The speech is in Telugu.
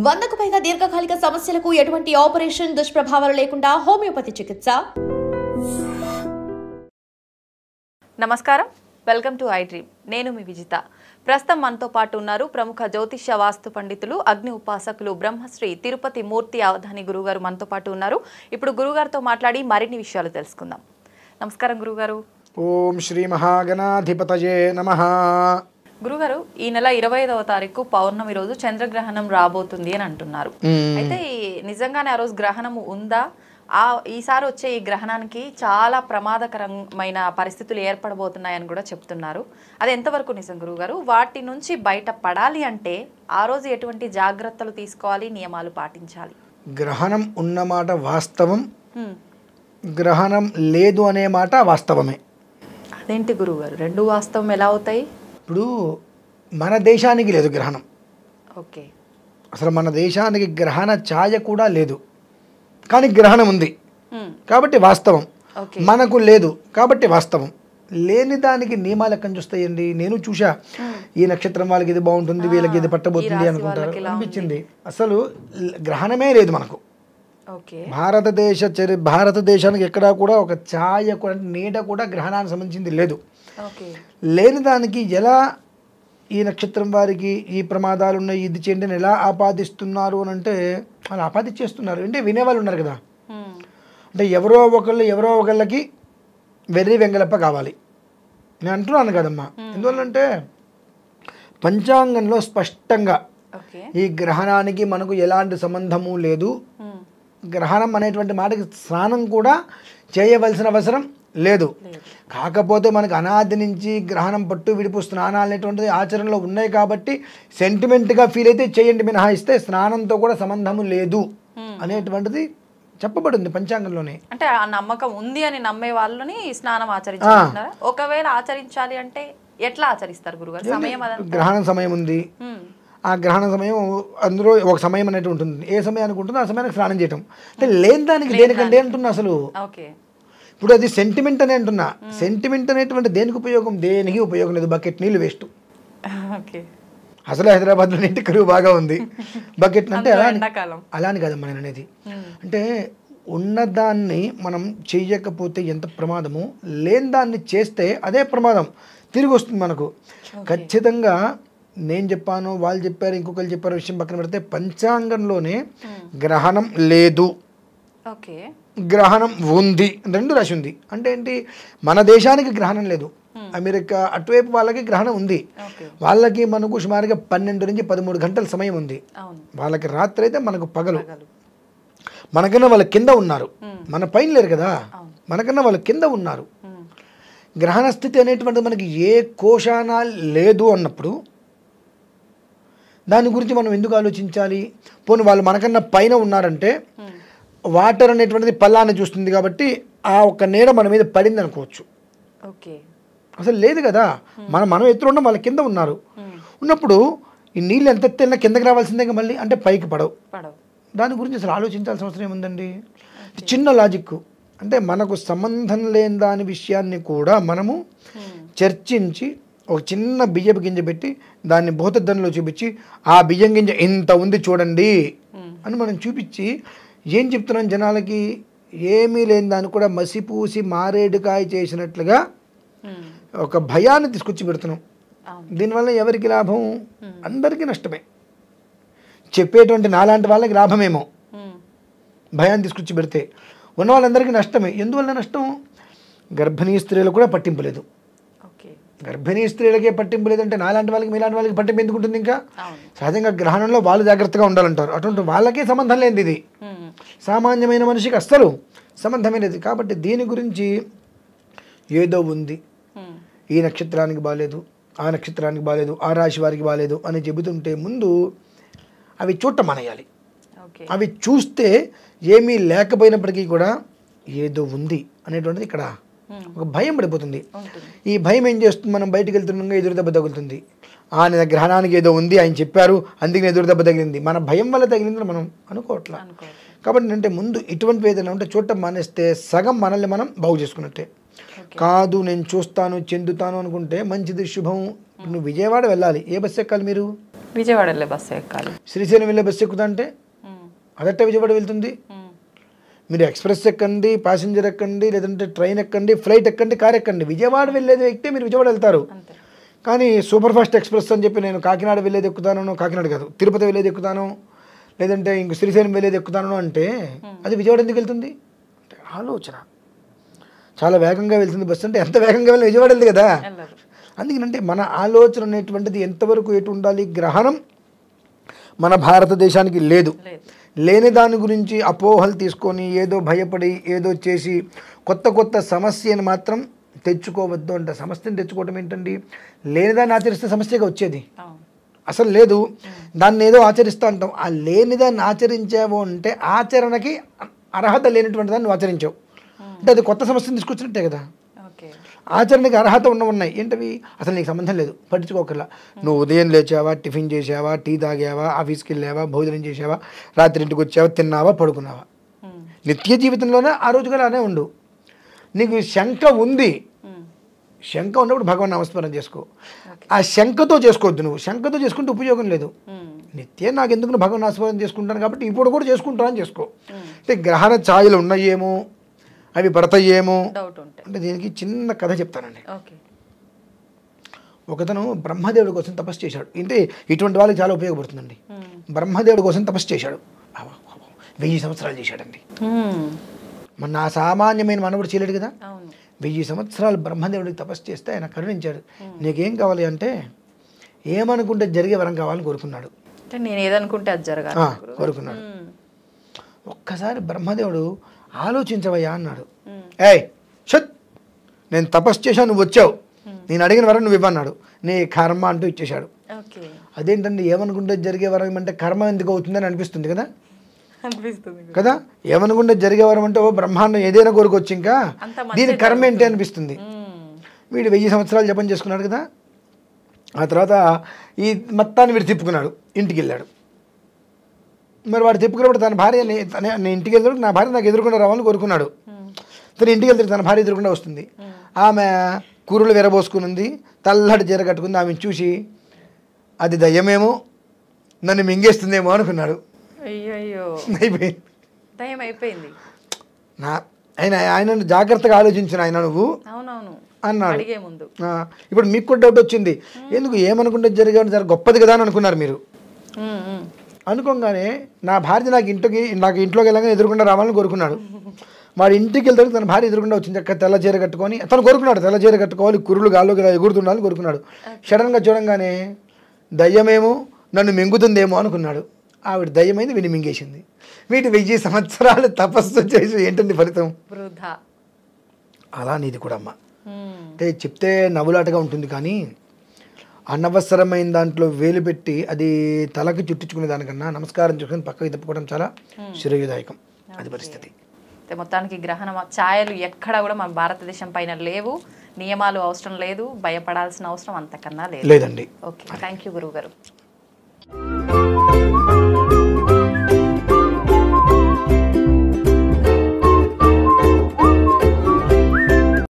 100కు పైగా దీర్ఘకాలిక సమస్యలకు ఎటువంటి ఆపరేషన్ దుష్ప్రభావాలు లేకుండా హోమియోపతి చికిత్స. నమస్కారం, వెల్కమ్ టు ఐ డ్రీమ్. నేను మీ విజిత. ప్రస్తుతం మనతో పాటు ఉన్నారు ప్రముఖ జ్యోతిష్య వాస్తు పండితులు, అగ్ని ఉపాసకులు బ్రహ్మశ్రీ తిరుపతి మూర్తి అవధాని గురుగారు మనతో పాటు ఉన్నారు. ఇప్పుడు గురుగారితో మాట్లాడి మరిన్ని విషయాలు తెలుసుకుందాం. నమస్కారం గురుగారు. ఓం శ్రీ మహాగణాధిపతయే నమః. గురుగారు, ఈ నెల 25వ తారీఖు పౌర్ణమి రోజు చంద్రగ్రహణం రాబోతుంది అని అంటున్నారు. అయితే నిజంగానే ఆ రోజు గ్రహణం ఉందా? ఈసారి వచ్చే ఈ గ్రహణానికి చాలా ప్రమాదకరమైన పరిస్థితులు ఏర్పడబోతున్నాయని కూడా చెప్తున్నారు. అది ఎంతవరకు నిజం గురుగారు? వాటి నుంచి బయట పడాలి అంటే ఆ రోజు ఎటువంటి జాగ్రత్తలు తీసుకోవాలి, నియమాలు పాటించాలి? గ్రహణం ఉన్నమాట వాస్తవం, గ్రహణం లేదు అనే మాట వాస్తవమే. అదేంటి గురుగారు, రెండు వాస్తవం ఎలా అవుతాయి? ఇప్పుడు మన దేశానికి లేదు గ్రహణం. ఓకే. అసలు మన దేశానికి గ్రహణ ఛాయ కూడా లేదు, కానీ గ్రహణం ఉంది కాబట్టి వాస్తవం. మనకు లేదు కాబట్టి వాస్తవం. లేని దానికి నియమాలు ఎక్కడి నుంచి వస్తాయండి? నేను చూసా, ఈ నక్షత్రం వాళ్ళకి ఇది బాగుంటుంది, వీళ్ళకి ఇది పట్టబోతుంది అనుకుంటారు, అనిపించింది. అసలు గ్రహణమే లేదు మనకు. భారతదేశానికి ఎక్కడా కూడా ఒక ఛాయ కూడా, నీడ కూడా గ్రహణానికి సంబంధించింది లేదు. లేని దానికి ఎలా ఈ నక్షత్రం వారికి ఈ ప్రమాదాలు ఉన్నాయి, ఇది చేయండి అని ఎలా ఆపాదిస్తున్నారు అని అంటే, వాళ్ళు ఆపాదించేస్తున్నారు అంటే వినేవాళ్ళు ఉన్నారు కదా. అంటే ఎవరో ఒకళ్ళకి వెర్రి వెంగళప్ప కావాలి. నేను అంటున్నాను కదమ్మా. ఎందువల్లంటే పంచాంగంలో స్పష్టంగా ఈ గ్రహణానికి మనకు ఎలాంటి సంబంధము లేదు. గ్రహణం అనేటువంటి మాటకి స్నానం కూడా చేయవలసిన అవసరం లేదు. కాకపోతే మనకు అనాది నుంచి గ్రహణం పట్టు విడుపు స్నానాలు అనేటువంటిది ఆచరణలో ఉన్నాయి కాబట్టి సెంటిమెంట్గా ఫీల్ అయితే చేయండి, మినహాయిస్తే స్నానంతో కూడా సంబంధము లేదు అనేటువంటిది చెప్పబడింది పంచాంగంలోనే. అంటే ఆ నమ్మకం ఉంది అని నమ్మే వాళ్ళని స్నానం ఆచరించాలి. ఒకవేళ ఆచరించాలి అంటే ఎట్లా ఆచరిస్తారు గురుగారు? సమయం గ్రహణం సమయం ఉంది, ఆ గ్రహణ సమయం అందులో ఒక సమయం అనేది ఉంటుంది. ఏ సమయానికి ఉంటుందో ఆ సమయానికి స్నానం చేయటం. అంటే లేని దానికి దేనికండి అంటున్నా. అసలు ఇప్పుడు అది సెంటిమెంట్ అని అంటున్నా. సెంటిమెంట్ అనేటువంటి దేనికి ఉపయోగం? దేనికి ఉపయోగం లేదు. బకెట్ నీళ్ళు వేస్ట్. అసలు హైదరాబాద్లో నీటి కరువు బాగా ఉంది. బకెట్ అంటే అలాని కాదమ్మా నేను అనేది. అంటే ఉన్నదాన్ని మనం చెయ్యకపోతే ఎంత ప్రమాదము, లేని దాన్ని చేస్తే అదే ప్రమాదం తిరిగి వస్తుంది మనకు. ఖచ్చితంగా నేను చెప్పాను, వాళ్ళు చెప్పారు, ఇంకొకరు చెప్పారు, విషయం పక్కన పెడితే పంచాంగంలోనే గ్రహణం లేదు, గ్రహణం ఉంది, రెండు రాసి ఉంది. అంటే ఏంటి? మన దేశానికి గ్రహణం లేదు, అమెరికా అటువైపు వాళ్ళకి గ్రహణం ఉంది. వాళ్ళకి మనకు సుమారుగా 12 నుంచి 13 గంటల సమయం ఉంది. వాళ్ళకి రాత్రి అయితే మనకు పగలు. మనకన్నా వాళ్ళ కింద ఉన్నారు, మన పైన లేరు కదా. మనకన్నా వాళ్ళ కింద ఉన్నారు. గ్రహణ స్థితి అనేటువంటిది మనకి ఏ కోశాన లేదు అన్నప్పుడు దాని గురించి మనం ఎందుకు ఆలోచించాలి? పోనీ వాళ్ళు మనకన్నా పైన ఉన్నారంటే వాటర్ అనేటువంటిది పల్లాన్ని చూస్తుంది కాబట్టి ఆ ఒక్క నీడ మన మీద పడింది అనుకోవచ్చు. అసలు లేదు కదా. మనం ఎత్తులో ఉన్నాం, వాళ్ళ కింద ఉన్నారు. ఉన్నప్పుడు ఈ నీళ్ళు ఎంత ఎత్తైనా కిందకి రావాల్సిందే మళ్ళీ, అంటే పైకి పడవు. దాని గురించి అసలు ఆలోచించాల్సిన అవసరం ఏముందండి? చిన్న లాజిక్. అంటే మనకు సంబంధం లేని దాని విషయాన్ని కూడా మనము చర్చించి ఒక చిన్న బియ్యపు గింజ పెట్టి దాన్ని భూతద్దంలో చూపించి ఆ బియ్యం గింజ ఇంత ఉంది చూడండి అని మనం చూపించి ఏం చెప్తున్నాం జనాలకి? ఏమీ లేని దాన్ని కూడా మసిపూసి మారేడుకాయ చేసినట్లుగా ఒక భయాన్ని తీసుకొచ్చి పెడుతున్నాం. దీనివల్ల ఎవరికి లాభం? అందరికీ నష్టమే. చెప్పేటువంటి నాలాంటి వాళ్ళకి లాభమేమో, భయాన్ని తీసుకొచ్చి పెడితే ఉన్న వాళ్ళందరికీ నష్టమే. ఎందువల్ల నష్టం? గర్భిణీ స్త్రీలు కూడా పట్టింపు లేదు. గర్భిణీ స్త్రీలకే పట్టింపు లేదంటే నాలాంటి వాళ్ళకి, మీలాంటి వాళ్ళకి పట్టింపు ఎందుకు ఉంటుంది? ఇంకా సహజంగా గ్రహణంలో వాళ్ళు జాగ్రత్తగా ఉండాలంటారు. అటువంటి వాళ్ళకే సంబంధం లేనిది ఇది. సామాన్యమైన మనిషికి అస్సలు సంబంధమే లేదు. కాబట్టి దీని గురించి ఏదో ఉంది, ఈ నక్షత్రానికి బాగాలేదు, ఆ నక్షత్రానికి బాగాలేదు, ఆ రాశి వారికి బాగాలేదు అని చెబుతుంటే ముందు అవి చూడటం మానేయాలి. అవి చూస్తే ఏమీ లేకపోయినప్పటికీ కూడా ఏదో ఉంది అనేటువంటిది ఇక్కడ ఒక భయం పడిపోతుంది. ఈ భయం ఏం చేస్తుంది? మనం బయటకు వెళ్తుండగా ఎదురు దెబ్బ తగులుతుంది. ఆయన గ్రహణానికి ఏదో ఉంది, ఆయన చెప్పారు, అందుకని ఎదురు దెబ్బ తగిలింది. మన భయం వల్ల తగిలిందని మనం అనుకోవట్లా. కాబట్టి అంటే ముందు ఇటువంటి ఏదైనా ఉంటే చూడటం మానేస్తే సగం మనల్ని మనం బాగు చేసుకున్నట్టే. కాదు నేను చూస్తాను చెందుతాను అనుకుంటే మంచిది, శుభం. నువ్వు విజయవాడ వెళ్ళాలి, ఏ బస్సు ఎక్కాలి మీరు? విజయవాడ వెళ్ళే బస్సు ఎక్కాలి. శ్రీశైలం వెళ్ళే బస్సు ఎక్కుతా అంటే అదట్టే విజయవాడ వెళ్తుంది. మీరు ఎక్స్ప్రెస్ ఎక్కండి, ప్యాసింజర్ ఎక్కండి, లేదంటే ట్రైన్ ఎక్కండి, ఫ్లైట్ ఎక్కండి, కార్ ఎక్కండి, విజయవాడ వెళ్ళేది ఎక్కితే మీరు విజయవాడ వెళ్తారు. కానీ సూపర్ ఫాస్ట్ ఎక్స్ప్రెస్ అని చెప్పి నేను కాకినాడ వెళ్ళేది ఎక్కుతాను, కాకినాడ కాదు తిరుపతి వెళ్ళేది ఎక్కుతాను, లేదంటే ఇంక శ్రీశైలం వెళ్ళేది ఎక్కుతాను అంటే అది విజయవాడ ఎందుకు వెళ్తుంది అంటే ఆలోచన. చాలా వేగంగా వెళ్తుంది బస్సు అంటే ఎంత వేగంగా వెళ్ళి విజయవాడ వెళ్తుంది కదా. అందుకనంటే మన ఆలోచన అనేటువంటిది ఎంతవరకు ఎటు ఉండాలి. గ్రహణం మన భారతదేశానికి లేదు. లేని దాని గురించి అపోహలు తీసుకొని ఏదో భయపడి ఏదో చేసి కొత్త కొత్త సమస్యను మాత్రం తెచ్చుకోవద్దు అంటే. సమస్యను తెచ్చుకోవడం ఏంటండి, లేనిదాన్ని ఆచరిస్తే సమస్యగా వచ్చేది అసలు లేదు. దాన్ని ఏదో ఆచరిస్తూ ఉంటాం. ఆ లేనిదాన్ని ఆచరించావు అంటే ఆచరణకి అర్హత లేనటువంటి దాన్ని నువ్వు ఆచరించావు అంటే అది కొత్త సమస్యను తీసుకొచ్చినట్టే కదా. ఆచరణకి అర్హత ఉన్నాయి ఏంటవి అసలు నీకు సంబంధం లేదు, పట్టించుకోకర్లా. నువ్వు ఉదయం లేచావా, టిఫిన్ చేసావా, టీ తాగావా, ఆఫీస్కి వెళ్ళావా, భోజనం చేసావా, రాత్రి ఇంటికి వచ్చావా, తిన్నావా, పడుకున్నావా, నిత్య జీవితంలోనే ఆ రోజుగా అలానే ఉండు. నీకు శంక ఉంది, శంక ఉన్నప్పుడు భగవాన్ నామస్మరణ చేసుకో. ఆ శంకతో చేసుకోవద్దు. నువ్వు శంకతో చేసుకుంటే ఉపయోగం లేదు. నిత్యం నాకు ఎందుకు భగవాన్ నామస్మరణ చేసుకుంటాను కాబట్టి ఇప్పుడు కూడా చేసుకుంటానని చేసుకో. అంటే గ్రహణ ఛాయలు ఉన్నాయేమో, అవి పడతాయేమో అంటే దీనికి చిన్న కథ చెప్తానండి. ఒకతను బ్రహ్మదేవుడి కోసం తపస్సు చేశాడు. అంటే ఇటువంటి వాళ్ళకి చాలా ఉపయోగపడుతుందండి. బ్రహ్మదేవుడి కోసం తపస్సు చేశాడు, 1000 సంవత్సరాలు చేశాడండి. మన ఆ సామాన్యమైన మనవుడు చేయలేడు కదా. 1000 సంవత్సరాలు బ్రహ్మదేవుడికి తపస్సు చేస్తే ఆయన కరుణించాడు. నీకేం కావాలి అంటే ఏమనుకుంటే జరిగే వరం కావాలని కోరుకున్నాడు. నేను ఏదనుకుంటే అది జరగాలి కోరుకున్నాడు. ఒక్కసారి బ్రహ్మదేవుడు ఆలోచించవయ్యా అన్నాడు. ఏయ్ షట్, నేను తపస్సు చేశాను, నువ్వు వచ్చావు, నేను అడిగిన వరం నువ్వు ఇవ్వన్నాడు. నీ కర్మ అంటూ ఇచ్చేశాడు. అదేంటండి ఏమనుకుంటే జరిగే వరం అంటే కర్మ ఎందుకు అవుతుందని అనిపిస్తుంది కదా కదా. ఏమనుకుంటే జరిగే వరం అంటే ఓ బ్రహ్మాండం ఏదైనా కోరుకోవచ్చు, ఇంకా దీని కర్మ ఏంటి అనిపిస్తుంది. వీడు 1000 సంవత్సరాలు జపం చేసుకున్నాడు కదా. ఆ తర్వాత ఈ మొత్తాన్ని వీడు తిప్పుకున్నాడు, ఇంటికి వెళ్ళాడు. మరి వాడు తిప్పుకున్నప్పుడు తన భార్య నేను ఇంటికి వెళ్తాడు, నా భార్య నాకు ఎదురుకుండా రావాలని కోరుకున్నాడు. తను ఇంటికి వెళ్తాడు, తన భార్య ఎదురుకుండా వస్తుంది. ఆమె కూరలు విరబోసుకుని ఉంది, తెల్లటి చీర కట్టుకుంది. ఆమెను చూసి అది దయ్యమేమో, నన్ను మింగేస్తుందేమో అనుకున్నాడు. అయిపోయింది. ఆయన జాగ్రత్తగా ఆలోచించిన ఆయన నువ్వు అన్నాడు. ఇప్పుడు మీకు కూడా డౌట్ వచ్చింది, ఎందుకు ఏమనుకుంటే జరిగే గొప్పది కదా అని అనుకున్నారు మీరు. అనుకోగానే నా భార్య నాకు ఇంట్లోకి వెళ్ళగానే ఎదురుకుండా రావాలని కోరుకున్నాడు. వాడు ఇంటికి వెళ్తాడు, తన భార్య ఎదురుకుండా వచ్చింది. అక్కడ తెల్ల చీర కట్టుకొని తను కోరుకున్నాడు, తెల్ల చీర కట్టుకోవాలి, కురులు గాల్లోకి ఎగురుతుండాలని కోరుకున్నాడు. సడన్గా చూడంగానే దయ్యమేమో నన్ను మింగుతుందేమో అనుకున్నాడు. ఆవిడ దయ్యమైంది, వీడిని మింగేసింది. వీటి 1000 సంవత్సరాలు తపస్సు చేసి ఏంటండి ఫలితం? అలా నీది కూడా అమ్మ. అంటే చెప్తే నవ్వులాటగా ఉంటుంది, కానీ అనవసరమైన దాంట్లో వేలు పెట్టి అది తలకి చుట్టించుకునే దానికన్నా నమస్కారం చేసుకుని పక్కకి తిప్పుకోవడం చాలా శ్రేయోదాయకం. అది పరిస్థితి. మొత్తానికి గ్రహణ ఛాయలు ఎక్కడ కూడా మన భారతదేశం పైన లేవు, నియమాలు అవసరం లేదు, భయపడాల్సిన అవసరం అంతకన్నా లేదండి. ఓకే, థ్యాంక్ యూ గురువు గారు.